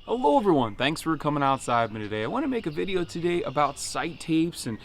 Hello everyone, thanks for coming outside with me today. I want to make a video today about sight tapes and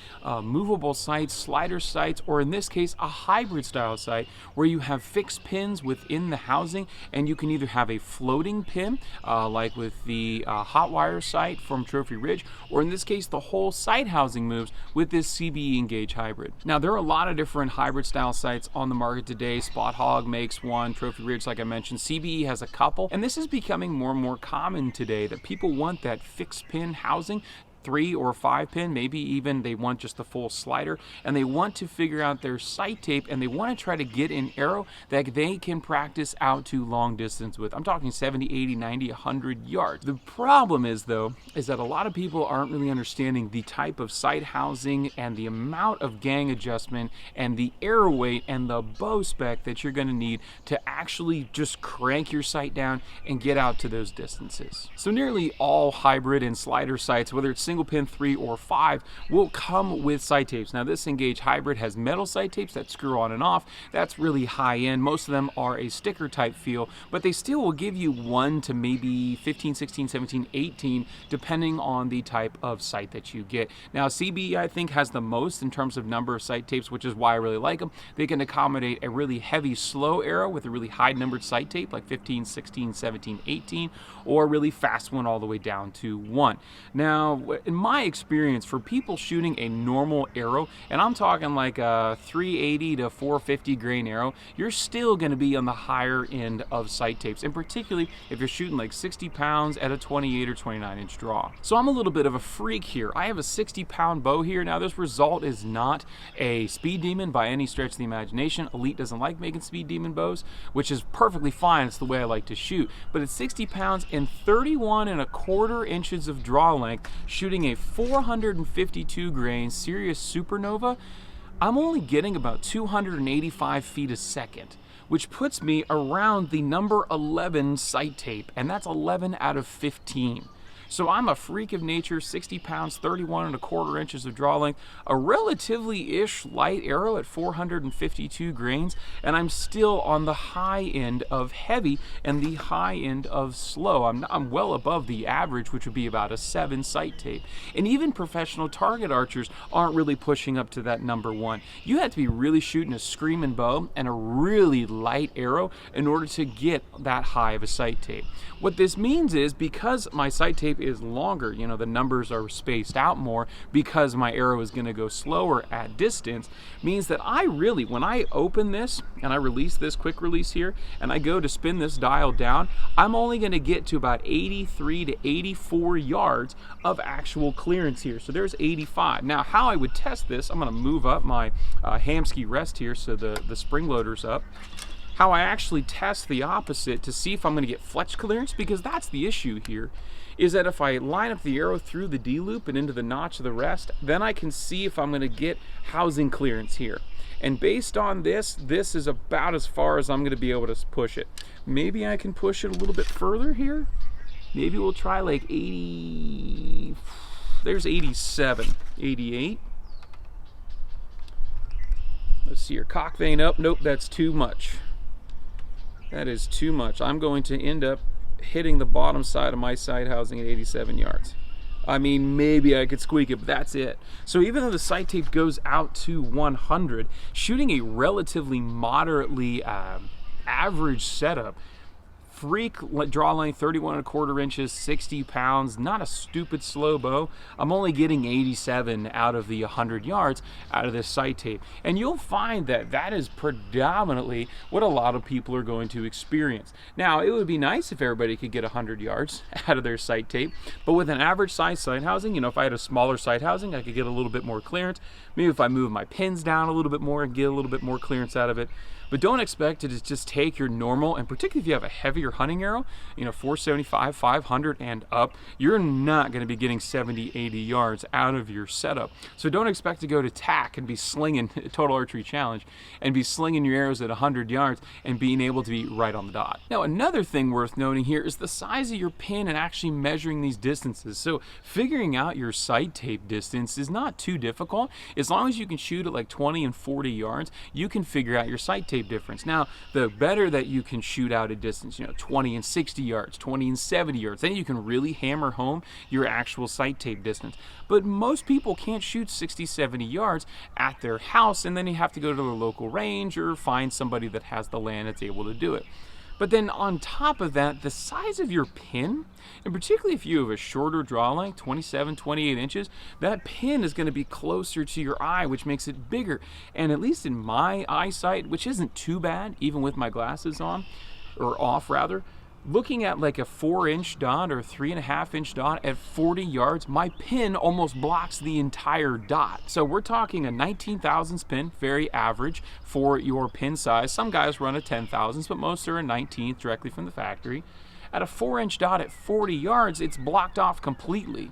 movable sights, slider sights, or in this case a hybrid style sight where you have fixed pins within the housing and you can either have a floating pin like with the hot wire sight from Trophy Ridge, or in this case the whole sight housing moves with this CBE Engage hybrid. Now there are a lot of different hybrid style sights on the market today. Spot Hog makes one, Trophy Ridge like I mentioned, CBE has a couple, and this is becoming more and more common today that people want that fixed pin housing, 3 or 5 pin, maybe even they want just the full slider, and they want to figure out their sight tape and they want to try to get an arrow that they can practice out to long distance with. I'm talking 70, 80, 90, 100 yards. The problem is though, is that a lot of people aren't really understanding the type of sight housing and the amount of gang adjustment and the arrow weight and the bow spec that you're going to need to actually just crank your sight down and get out to those distances. So nearly all hybrid and slider sights, whether it's single pin 3 or 5, will come with sight tapes. Now this Engage hybrid has metal sight tapes that screw on and off. That's really high end. Most of them are a sticker type feel, but they still will give you 1 to maybe 15, 16, 17, 18 depending on the type of sight that you get. Now CBE I think has the most in terms of number of sight tapes, which is why I really like them. They can accommodate a really heavy slow arrow with a really high numbered sight tape like 15, 16, 17, 18, or a really fast one all the way down to 1. Now in my experience, for people shooting a normal arrow, and I'm talking like a 380 to 450 grain arrow, you're still going to be on the higher end of sight tapes, and particularly if you're shooting like 60 pounds at a 28 or 29 inch draw. So I'm a little bit of a freak here. I have a 60-pound bow here. Now this result is not a speed demon by any stretch of the imagination. Elite doesn't like making speed demon bows, which is perfectly fine. It's the way I like to shoot. But it's 60 pounds and 31¼ inches of draw length, shooting a 452 grain Sirius Supernova. I'm only getting about 285 feet a second, which puts me around the number 11 sight tape, and that's 11 out of 15. So I'm a freak of nature, 60 pounds, 31¼ inches of draw length, a relatively-ish light arrow at 452 grains, and I'm still on the high end of heavy and the high end of slow. I'm well above the average, which would be about a 7 sight tape. And even professional target archers aren't really pushing up to that number 1. You have to be really shooting a screaming bow and a really light arrow in order to get that high of a sight tape. What this means is, because my sight tape is longer, you know, the numbers are spaced out more because my arrow is going to go slower at distance, means that I really, when I open this and I release this quick release here and I go to spin this dial down, I'm only going to get to about 83 to 84 yards of actual clearance here. So there's 85. Now how I would test this, I'm going to move up my hamski rest here so the spring loader's up. How I actually test the opposite to see if I'm going to get fletch clearance, because that's the issue here, is that if I line up the arrow through the D-loop and into the notch of the rest, then I can see if I'm going to get housing clearance here. And based on this, this is about as far as I'm going to be able to push it. Maybe I can push it a little bit further here. Maybe we'll try like 80, there's 87, 88. Let's see your cock vein up. Nope, that's too much. That is too much. I'm going to end up hitting the bottom side of my sight housing at 87 yards. I mean, maybe I could squeak it, but that's it. So even though the sight tape goes out to 100, shooting a relatively moderately average setup, freak draw length, 31¼ inches, 60 pounds, not a stupid slow bow, I'm only getting 87 out of the 100 yards out of this sight tape. And you'll find that that is predominantly what a lot of people are going to experience. Now, it would be nice if everybody could get 100 yards out of their sight tape, but with an average size sight housing, you know, if I had a smaller sight housing, I could get a little bit more clearance. Maybe if I move my pins down a little bit more and get a little bit more clearance out of it. But don't expect it to just take your normal, and particularly if you have a heavier hunting arrow, you know, 475, 500 and up, you're not going to be getting 70, 80 yards out of your setup. So don't expect to go to tack and be slinging, Total Archery Challenge, and be slinging your arrows at 100 yards and being able to be right on the dot. Now, another thing worth noting here is the size of your pin and actually measuring these distances. So figuring out your sight tape distance is not too difficult. As long as you can shoot at like 20 and 40 yards, you can figure out your sight tape tape difference. Now, the better that you can shoot out a distance, 20 and 60 yards, 20 and 70 yards, then you can really hammer home your actual sight tape distance. But most people can't shoot 60, 70 yards at their house, and then you have to go to the local range or find somebody that has the land that's able to do it. But then on top of that, the size of your pin, and particularly if you have a shorter draw length, 27, 28 inches, that pin is going to be closer to your eye, which makes it bigger. And at least in my eyesight, which isn't too bad, even with my glasses on, or off rather, looking at like a 4-inch dot or 3.5-inch dot at 40 yards, my pin almost blocks the entire dot. So we're talking a 19 thousandths pin, very average for your pin size. Some guys run a 10 thousandths, but most are a 19th directly from the factory. At a 4-inch dot at 40 yards, it's blocked off completely.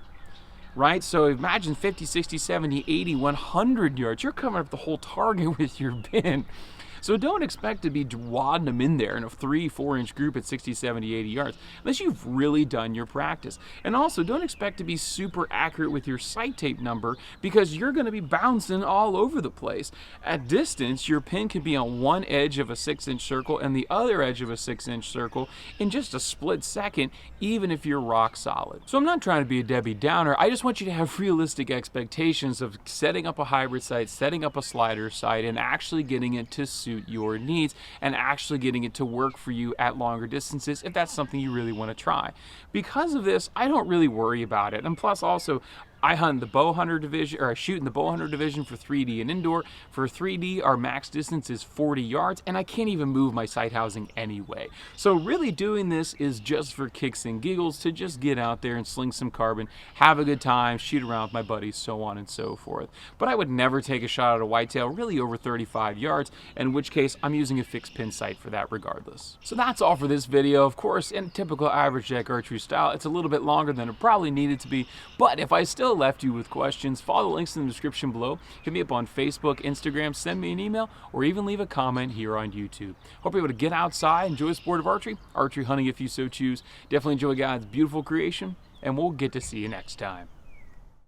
Right? So imagine 50, 60, 70, 80, 100 yards. You're covering up the whole target with your pin. So don't expect to be wadding them in there in a 3-4 inch group at 60, 70, 80 yards, unless you've really done your practice. And also don't expect to be super accurate with your sight tape number, because you're going to be bouncing all over the place. At distance, your pin can be on one edge of a 6-inch circle and the other edge of a 6-inch circle in just a split second, even if you're rock solid. So I'm not trying to be a Debbie Downer. I just want you to have realistic expectations of setting up a hybrid sight, setting up a slider sight, and actually getting it to suit your needs and actually getting it to work for you at longer distances if that's something you really want to try. Because of this, I don't really worry about it. And plus also, I hunt the bow hunter division, or I shoot in the bow hunter division for 3D and indoor. For 3D, our max distance is 40 yards, and I can't even move my sight housing anyway. So really doing this is just for kicks and giggles, to just get out there and sling some carbon, have a good time, shoot around with my buddies, so on and so forth. But I would never take a shot at a whitetail really over 35 yards, in which case I'm using a fixed pin sight for that regardless. So that's all for this video. Of course, in typical average deck archery style, it's a little bit longer than it probably needed to be, but if I still left you with questions, follow the links in the description below. Hit me up on Facebook, Instagram, send me an email, or even leave a comment here on YouTube. Hope you're able to get outside, enjoy the sport of archery hunting if you so choose. Definitely enjoy God's beautiful creation, and we'll get to see you next time.